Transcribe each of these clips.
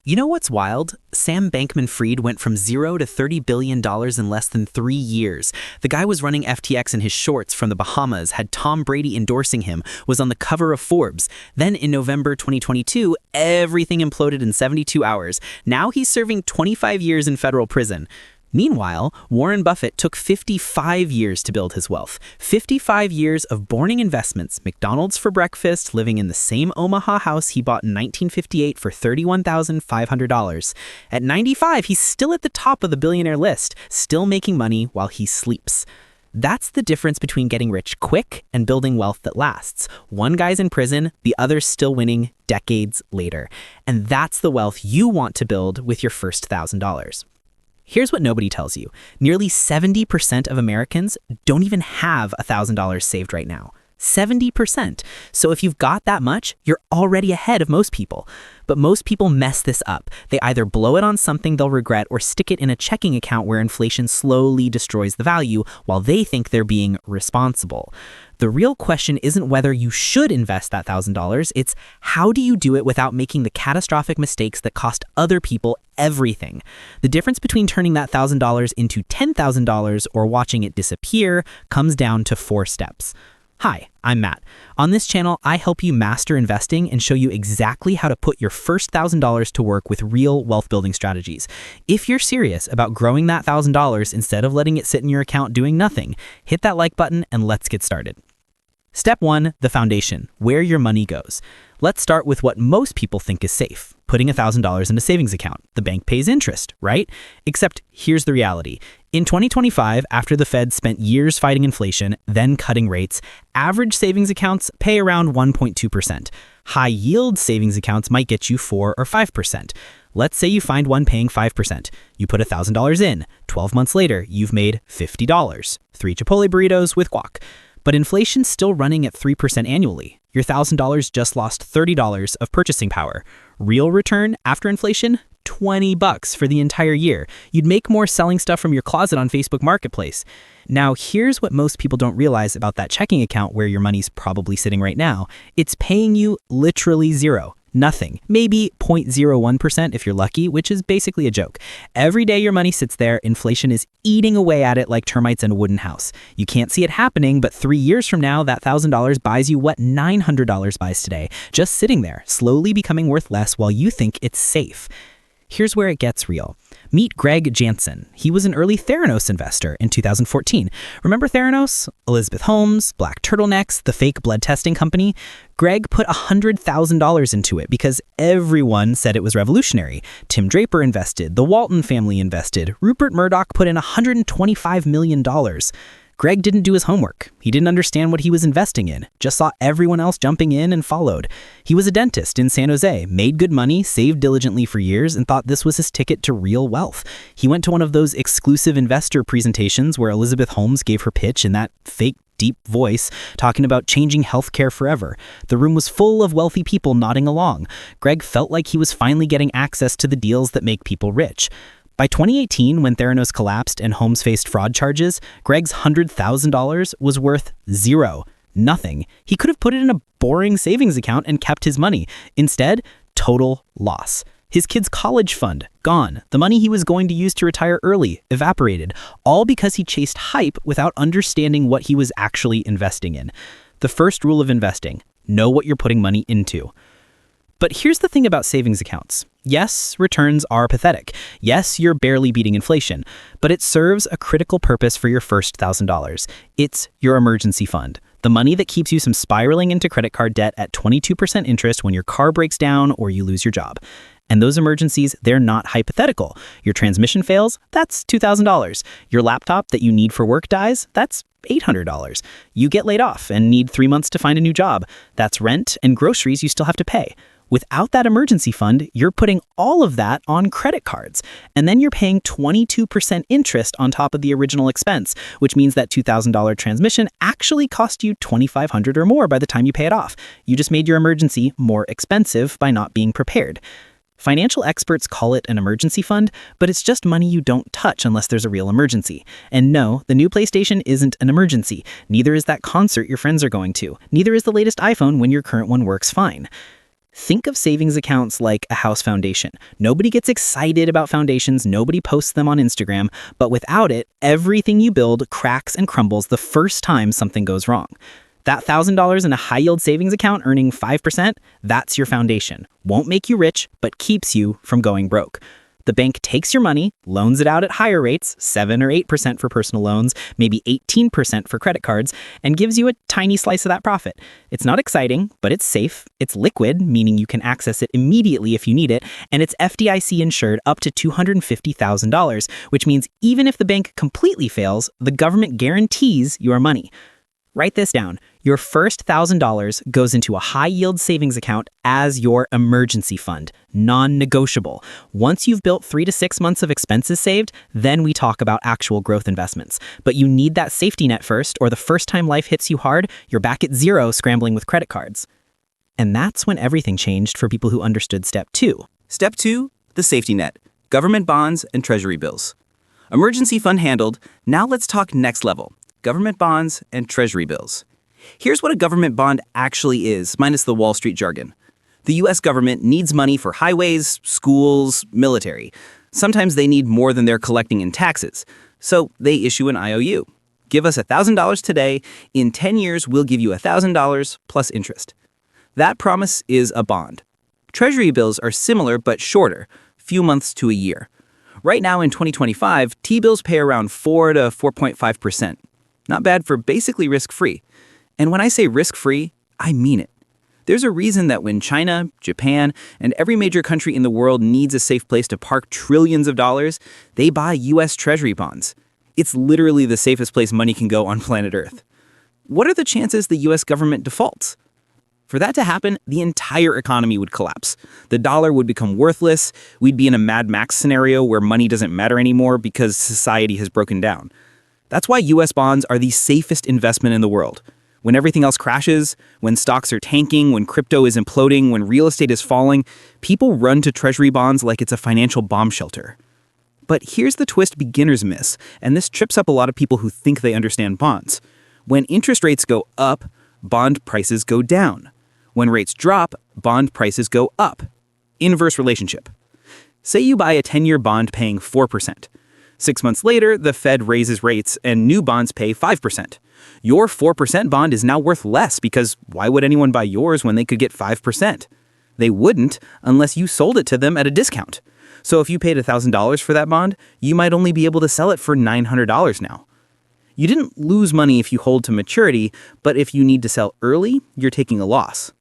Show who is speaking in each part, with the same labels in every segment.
Speaker 1: You know what's wild? Sam Bankman-Fried went from $0 to $30 billion in less than 3 years. The guy was running FTX in his shorts from the Bahamas, had Tom Brady endorsing him, was on the cover of Forbes. Then in November 2022, everything imploded in 72 hours. Now he's serving 25 years in federal prison. Meanwhile, Warren Buffett took 55 years to build his wealth. 55 years of boring investments, McDonald's for breakfast, living in the same Omaha house he bought in 1958 for $31,500. At 95, he's still at the top of the billionaire list, still making money while he sleeps. That's the difference between getting rich quick and building wealth that lasts. One guy's in prison, the other's still winning decades later. And that's the wealth you want to build with your first $1,000. Here's what nobody tells you. Nearly 70% of Americans don't even have $1,000 saved right now. 70%. So if you've got that much, you're already ahead of most people. But most people mess this up. They either blow it on something they'll regret or stick it in a checking account where inflation slowly destroys the value while they think they're being responsible. The real question isn't whether you should invest that $1,000, it's how do you do it without making the catastrophic mistakes that cost other people everything. The difference between turning that $1,000 into $10,000 or watching it disappear comes down to 4 steps. Hi, I'm Matt. On this channel, I help you master investing and show you exactly how to put your first $1,000 to work with real wealth building strategies. If you're serious about growing that $1,000 instead of letting it sit in your account doing nothing, hit that like button and let's get started. Step 1, the foundation, where your money goes. Let's start with what most people think is safe, putting $1,000 in a savings account. The bank pays interest, right? Except here's the reality. In 2025, after the Fed spent years fighting inflation, then cutting rates, average savings accounts pay around 1.2%. High-yield savings accounts might get you 4 or 5%. Let's say you find one paying 5%. You put $1,000 in. 12 months later, you've made $50. 3 Chipotle burritos with guac. But inflation's still running at 3% annually. Your $1,000 just lost $30 of purchasing power. Real return after inflation? $20 for the entire year. You'd make more selling stuff from your closet on Facebook Marketplace. Now, here's what most people don't realize about that checking account where your money's probably sitting right now. It's paying you literally zero. Nothing. Maybe 0.01% if you're lucky, which is basically a joke. Every day your money sits there, inflation is eating away at it like termites in a wooden house. You can't see it happening, but 3 years from now, that $1,000 buys you what $900 buys today, just sitting there, slowly becoming worth less while you think it's safe. Here's where it gets real. Meet Greg Jansen. He was an early Theranos investor in 2014. Remember Theranos? Elizabeth Holmes, black turtlenecks, the fake blood testing company? Greg put $100,000 into it because everyone said it was revolutionary. Tim Draper invested, the Walton family invested, Rupert Murdoch put in $125 million. Greg didn't do his homework. He didn't understand what he was investing in, just saw everyone else jumping in and followed. He was a dentist in San Jose, made good money, saved diligently for years, and thought this was his ticket to real wealth. He went to one of those exclusive investor presentations where Elizabeth Holmes gave her pitch in that fake deep voice, talking about changing healthcare forever. The room was full of wealthy people nodding along. Greg felt like he was finally getting access to the deals that make people rich. By 2018, when Theranos collapsed and Holmes faced fraud charges, Greg's $100,000 was worth zero. Nothing. He could have put it in a boring savings account and kept his money. Instead, total loss. His kid's college fund, gone. The money he was going to use to retire early, evaporated. All because he chased hype without understanding what he was actually investing in. The first rule of investing: know what you're putting money into. But here's the thing about savings accounts. Yes, returns are pathetic. Yes, you're barely beating inflation, but it serves a critical purpose for your first $1,000. It's your emergency fund, the money that keeps you from spiraling into credit card debt at 22% interest when your car breaks down or you lose your job. And those emergencies, they're not hypothetical. Your transmission fails, that's $2,000. Your laptop that you need for work dies, that's $800. You get laid off and need 3 months to find a new job. That's rent and groceries you still have to pay. Without that emergency fund, you're putting all of that on credit cards, and then you're paying 22% interest on top of the original expense, which means that $2,000 transmission actually cost you $2,500 or more by the time you pay it off. You just made your emergency more expensive by not being prepared. Financial experts call it an emergency fund, but it's just money you don't touch unless there's a real emergency. And no, the new PlayStation isn't an emergency. Neither is that concert your friends are going to. Neither is the latest iPhone when your current one works fine. Think of savings accounts like a house foundation. Nobody gets excited about foundations, nobody posts them on Instagram, but without it, everything you build cracks and crumbles the first time something goes wrong. That $1,000 in a high-yield savings account earning 5%, that's your foundation. Won't make you rich, but keeps you from going broke. The bank takes your money, loans it out at higher rates, 7 or 8% for personal loans, maybe 18% for credit cards, and gives you a tiny slice of that profit. It's not exciting, but it's safe. It's liquid, meaning you can access it immediately if you need it, and it's FDIC insured up to $250,000, which means even if the bank completely fails, the government guarantees your money. Write this down. Your first $1,000 goes into a high-yield savings account as your emergency fund, non-negotiable. Once you've built 3 to 6 months of expenses saved, then we talk about actual growth investments. But you need that safety net first, or the first time life hits you hard, you're back at zero scrambling with credit cards. And that's when everything changed for people who understood step 2.
Speaker 2: Step 2, the safety net, government bonds and Treasury bills. Emergency fund handled, now let's talk next level. Government bonds and Treasury bills. Here's what a government bond actually is, minus the Wall Street jargon. The US government needs money for highways, schools, military. Sometimes they need more than they're collecting in taxes, so they issue an IOU. Give us $1,000 today, in 10 years we'll give you $1,000 plus interest. That promise is a bond. Treasury bills are similar but shorter, few months to a year. Right now in 2025, T-bills pay around 4 to 4.5%. Not bad for basically risk-free. And when I say risk-free, I mean it. There's a reason that when China, Japan, and every major country in the world needs a safe place to park trillions of dollars, they buy US Treasury bonds. It's literally the safest place money can go on planet Earth. What are the chances the US government defaults? For that to happen, the entire economy would collapse. The dollar would become worthless. We'd be in a Mad Max scenario where money doesn't matter anymore because society has broken down. That's why US bonds are the safest investment in the world. When everything else crashes, when stocks are tanking, when crypto is imploding, when real estate is falling, people run to Treasury bonds like it's a financial bomb shelter. But here's the twist beginners miss, and this trips up a lot of people who think they understand bonds. When interest rates go up, bond prices go down. When rates drop, bond prices go up. Inverse relationship. Say you buy a 10-year bond paying 4%. 6 months later, the Fed raises rates and new bonds pay 5%. Your 4% bond is now worth less because why would anyone buy yours when they could get 5%? They wouldn't unless you sold it to them at a discount. So if you paid $1,000 for that bond, you might only be able to sell it for $900 now. You didn't lose money if you hold to maturity, but if you need to sell early, you're taking a loss.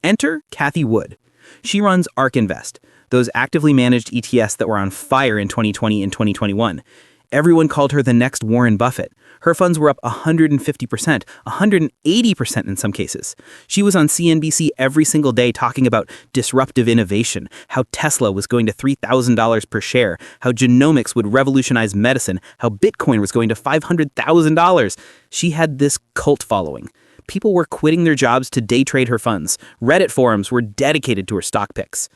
Speaker 2: Enter Cathie Wood. She runs ARK Invest, those actively managed ETFs that were on fire in 2020 and 2021. Everyone called her the next Warren Buffett. Her funds were up 150%, 180% in some cases. She was on CNBC every single day talking about disruptive innovation, how Tesla was going to $3,000 per share, how genomics would revolutionize medicine, how Bitcoin was going to $500,000. She had this cult following. People were quitting their jobs to day trade her funds. Reddit forums were dedicated to her stock picks.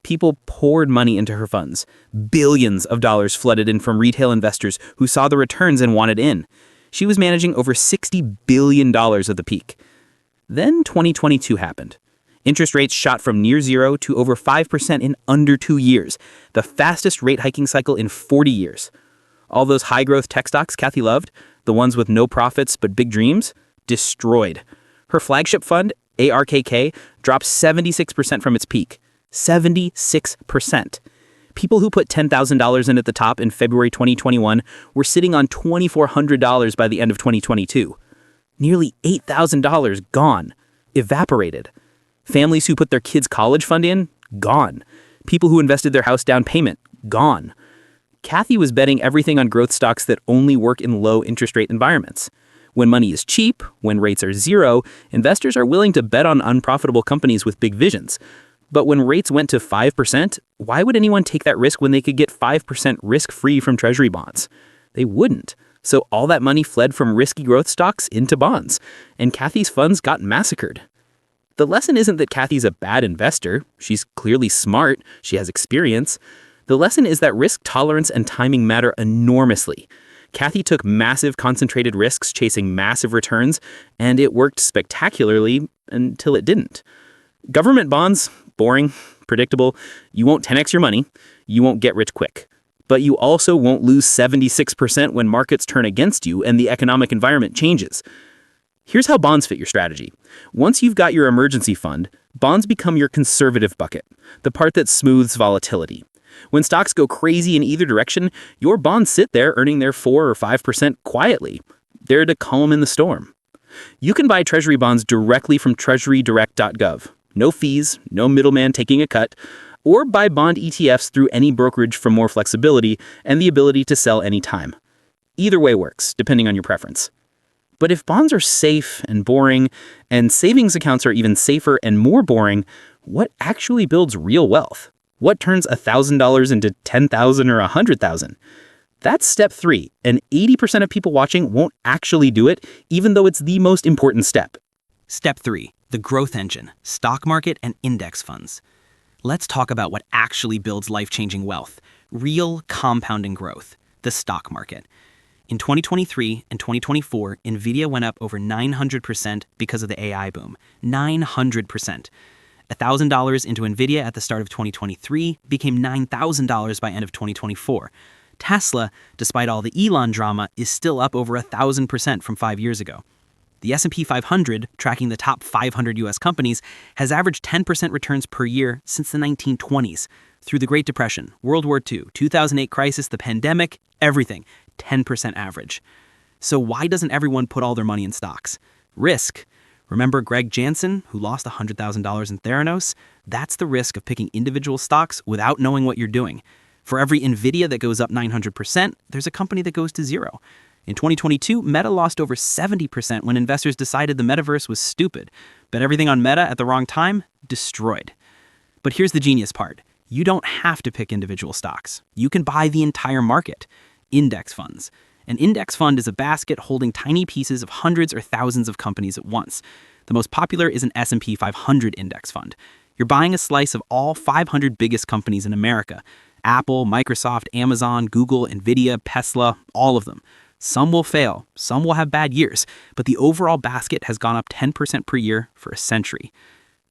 Speaker 2: People poured money into her funds. Billions of dollars flooded in from retail investors who saw the returns and wanted in. She was managing over $60 billion at the peak. Then 2022 happened. Interest rates shot from near zero to over 5% in under 2 years, the fastest rate hiking cycle in 40 years. All those high-growth tech stocks Cathie loved, the ones with no profits but big dreams, destroyed. Her flagship fund, ARKK, dropped 76% from its peak. 76%. People who put $10,000 in at the top in February 2021 were sitting on $2,400 by the end of 2022. Nearly $8,000 gone, evaporated. Families who put their kids' college fund in, gone. People who invested their house down payment, gone. Cathie was betting everything on growth stocks that only work in low interest rate environments. When money is cheap, when rates are zero, investors are willing to bet on unprofitable companies with big visions. But when rates went to 5%, why would anyone take that risk when they could get 5% risk-free from Treasury bonds? They wouldn't. So all that money fled from risky growth stocks into bonds, and Cathie's funds got massacred. The lesson isn't that Cathie's a bad investor. She's clearly smart. She has experience. The lesson is that risk tolerance and timing matter enormously. Cathie took massive concentrated risks chasing massive returns, and it worked spectacularly until it didn't. Government bonds,
Speaker 3: Boring, predictable, you won't 10x your money, you won't get rich quick. But you also won't lose 76% when markets turn against you and the economic environment changes. Here's how bonds fit your strategy. Once you've got your emergency fund, bonds become your conservative bucket, the part that smooths volatility. When stocks go crazy in either direction, your bonds sit there earning their 4 or 5% quietly. They're to calm in the storm. You can buy Treasury bonds directly from treasurydirect.gov. No fees, no middleman taking a cut, or buy bond ETFs through any brokerage for more flexibility and the ability to sell anytime. Either way works, depending on your preference. But if bonds are safe and boring, and savings accounts are even safer and more boring, what actually builds real wealth? What turns $1,000 into $10,000 or $100,000? That's step 3, and 80% of people watching won't actually do it, even though it's the most important step.
Speaker 1: Step 3, the growth engine, stock market and index funds. Let's talk about what actually builds life-changing wealth, real compounding growth, the stock market. In 2023 and 2024, NVIDIA went up over 900% because of the AI boom. 900%. $1,000 into NVIDIA at the start of 2023 became $9,000 by end of 2024. Tesla, despite all the Elon drama, is still up over 1,000% from 5 years ago. The S&P 500, tracking the top 500 U.S. companies, has averaged 10% returns per year since the 1920s. Through the Great Depression, World War II, 2008 crisis, the pandemic, everything, 10% average. So why doesn't everyone put all their money in stocks? Risk. Remember Greg Jansen, who lost $100,000 in Theranos? That's the risk of picking individual stocks without knowing what you're doing. For every NVIDIA that goes up 900%, there's a company that goes to zero. In 2022, Meta lost over 70% when investors decided the metaverse was stupid. Bet everything on Meta at the wrong time? Destroyed. But here's the genius part. You don't have to pick individual stocks. You can buy the entire market. Index funds. An index fund is a basket holding tiny pieces of hundreds or thousands of companies at once. The most popular is an S&P 500 index fund. You're buying a slice of all 500 biggest companies in America. Apple, Microsoft, Amazon, Google, NVIDIA, Tesla, all of them. Some will fail, some will have bad years, but the overall basket has gone up 10% per year for a century.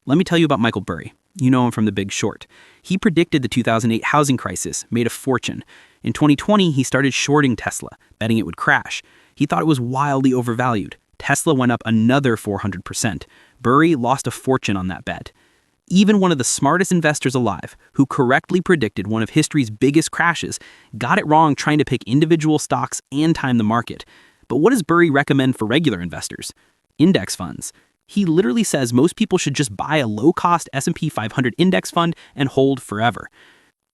Speaker 1: Let me tell you about Michael Burry. You know him from The Big Short. He predicted the 2008 housing crisis, made a fortune. In 2020, he started shorting Tesla, betting it would crash. He thought it was wildly overvalued. Tesla went up another 400%. Burry lost a fortune on that bet. Even one of the smartest investors alive, who correctly predicted one of history's biggest crashes, got it wrong trying to pick individual stocks and time the market. But what does Burry recommend for regular investors? Index funds. He literally says most people should just buy a low-cost S&P 500 index fund and hold forever.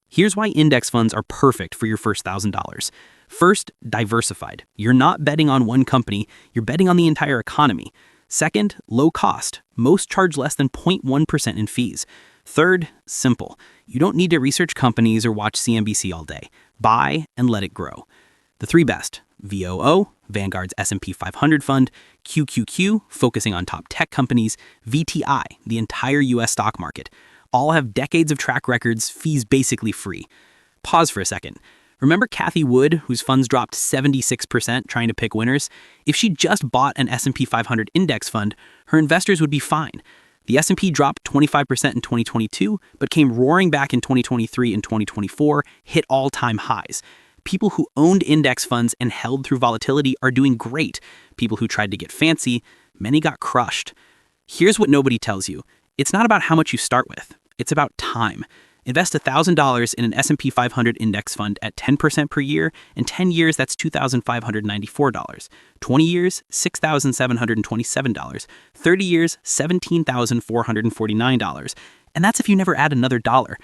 Speaker 1: Here's why index funds are perfect for your first $1,000. First, diversified. You're not betting on one company, you're betting on the entire economy. Second, low cost. Most charge less than 0.1% in fees. Third, simple. You don't need to research companies or watch CNBC all day. Buy and let it grow. The 3 best: VOO, Vanguard's S&P 500 fund; QQQ, focusing on top tech companies; VTI, the entire US stock market. All have decades of track records, fees basically free. Pause for a second. Remember Cathie Wood, whose funds dropped 76% trying to pick winners? If she just bought an S&P 500 index fund, her investors would be fine. The S&P dropped 25% in 2022, but came roaring back in 2023 and 2024, hit all-time highs. People who owned index funds and held through volatility are doing great. People who tried to get fancy, many got crushed. Here's what nobody tells you. It's not about how much you start with. It's about time. Invest $1,000 in an S&P 500 index fund at 10% per year. In 10 years, that's $2,594. 20 years, $6,727. 30 years, $17,449. And that's if you never add another dollar.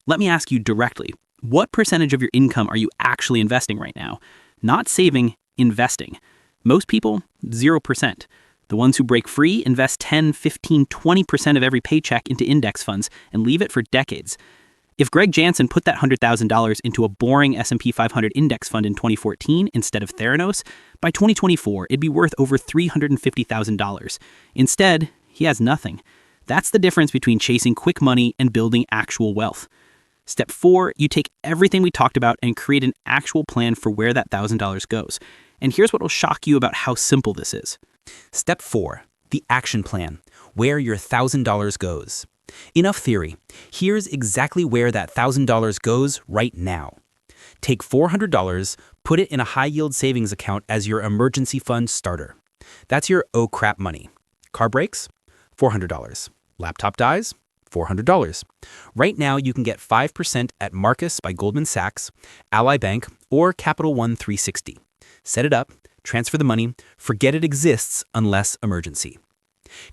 Speaker 1: Let me ask you directly, what percentage of your income are you actually investing right now? Not saving, investing. Most people, 0%. The ones who break free invest 10, 15, 20% of every paycheck into index funds and leave it for decades. If Greg Jansen put that $100,000 into a boring S&P 500 index fund in 2014 instead of Theranos, by 2024 it'd be worth over $350,000. Instead, he has nothing. That's the difference between chasing quick money and building actual wealth. Step 4, you take everything we talked about and create an actual plan for where that $1,000 goes. And here's what will shock you about how simple this is.
Speaker 4: Step 4, the action plan, where your $1,000 goes. Enough theory. Here's exactly where that $1,000 goes right now. Take $400, put it in a high-yield savings account as your emergency fund starter. That's your oh crap money. Car breaks? $400. Laptop dies? $400. Right now, you can get 5% at Marcus by Goldman Sachs, Ally Bank, or Capital One 360. Set it up, transfer the money, forget it exists unless emergency.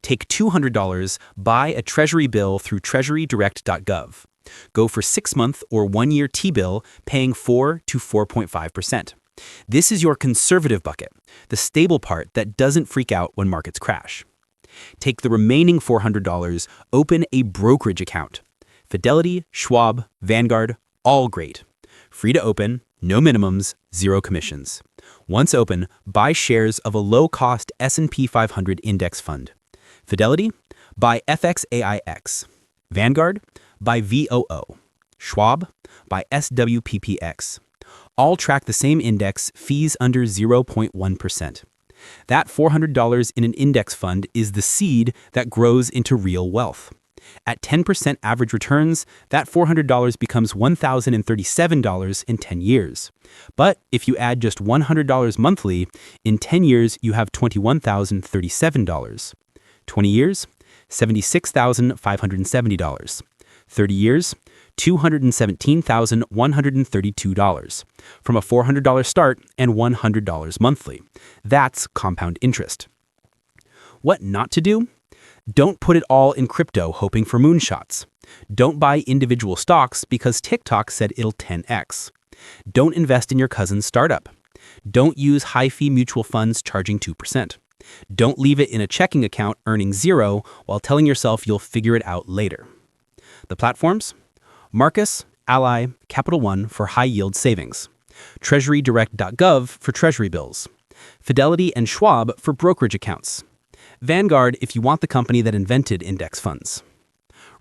Speaker 4: Take $200, buy a Treasury bill through treasurydirect.gov. Go for 6-month or 1-year T-bill paying 4 to 4.5%. This is your conservative bucket, the stable part that doesn't freak out when markets crash. Take the remaining $400, open a brokerage account. Fidelity, Schwab, Vanguard, all great. Free to open, no minimums, 0 commissions. Once open, buy shares of a low-cost S&P 500 index fund. Fidelity, buy FXAIX. Vanguard, buy VOO. Schwab, buy SWPPX. All track the same index, fees under 0.1%. That $400 in an index fund is the seed that grows into real wealth. At 10% average returns, that $400 becomes $1,037 in 10 years. But if you add just $100 monthly, in 10 years you have $21,037. 20 years, $76,570. 30 years, $217,132 from a $400 start and $100 monthly. That's compound interest. What not to do? Don't put it all in crypto hoping for moonshots. Don't buy individual stocks because TikTok said it'll 10x. Don't invest in your cousin's startup. Don't use high-fee mutual funds charging 2%. Don't leave it in a checking account earning 0 while telling yourself you'll figure it out later. The platforms? Marcus, Ally, Capital One for high-yield savings. TreasuryDirect.gov for Treasury bills. Fidelity and Schwab for brokerage accounts. Vanguard if you want the company that invented index funds.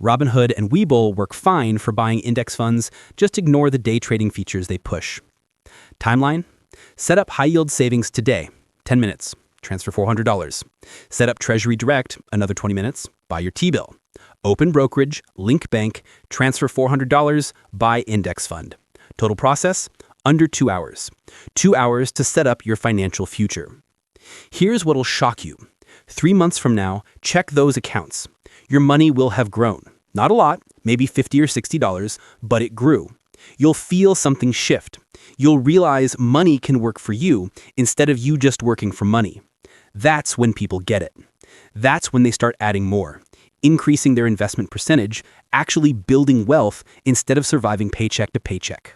Speaker 4: Robinhood and Webull work fine for buying index funds, just ignore the day trading features they push. Timeline? Set up high-yield savings today, 10 minutes. Transfer $400. Set up Treasury Direct, another 20 minutes. Buy your T-bill. Open brokerage, link bank, transfer $400, buy index fund. Total process? Under 2 hours. 2 hours to set up your financial future. Here's what'll shock you. 3 months from now, check those accounts. Your money will have grown. Not a lot, maybe $50 or $60, but it grew. You'll feel something shift. You'll realize money can work for you instead of you just working for money. That's when people get it. That's when they start adding more, increasing their investment percentage, actually building wealth instead of surviving paycheck to paycheck.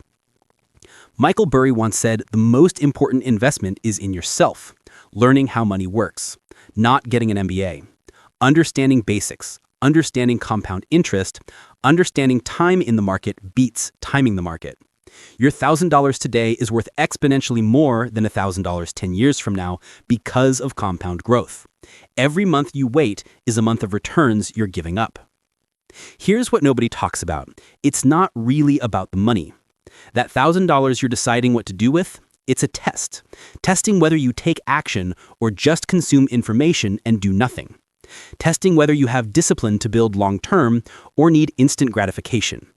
Speaker 4: Michael Burry once said, the most important investment is in yourself, learning how money works, not getting an MBA, understanding basics, understanding compound interest, understanding time in the market beats timing the market. Your $1,000 today is worth exponentially more than $1,000 10 years from now because of compound growth. Every month you wait is a month of returns you're giving up. Here's what nobody talks about. It's not really about the money. That $1,000 you're deciding what to do with, it's a test. Testing whether you take action or just consume information and do nothing. Testing whether you have discipline to build long-term or need instant gratification.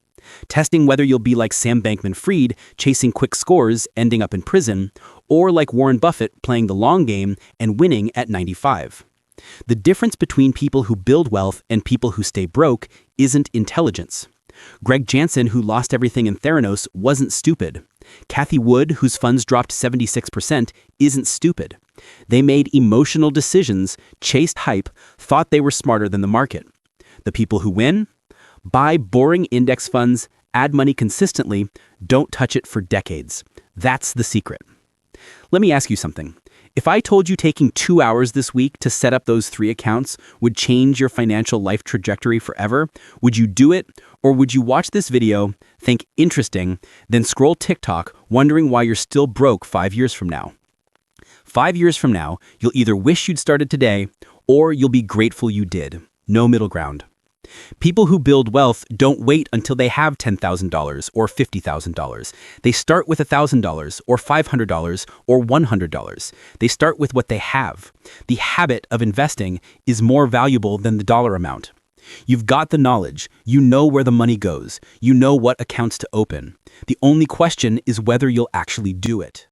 Speaker 4: Testing whether you'll be like Sam Bankman-Fried, chasing quick scores, ending up in prison, or like Warren Buffett, playing the long game and winning at 95. The difference between people who build wealth and people who stay broke isn't intelligence. Greg Jansen, who lost everything in Theranos, wasn't stupid. Cathie Wood, whose funds dropped 76%, isn't stupid. They made emotional decisions, chased hype, thought they were smarter than the market. The people who win? Buy boring index funds, add money consistently, don't touch it for decades. That's the secret. Let me ask you something. If I told you taking 2 hours this week to set up those 3 accounts would change your financial life trajectory forever, would you do it? Or would you watch this video, think interesting, then scroll TikTok wondering why you're still broke 5 years from now? 5 years from now, you'll either wish you'd started today or you'll be grateful you did. No middle ground. People who build wealth don't wait until they have $10,000 or $50,000. They start with $1,000 or $500 or $100. They start with what they have. The habit of investing is more valuable than the dollar amount. You've got the knowledge, you know where the money goes, you know what accounts to open. The only question is whether you'll actually do it.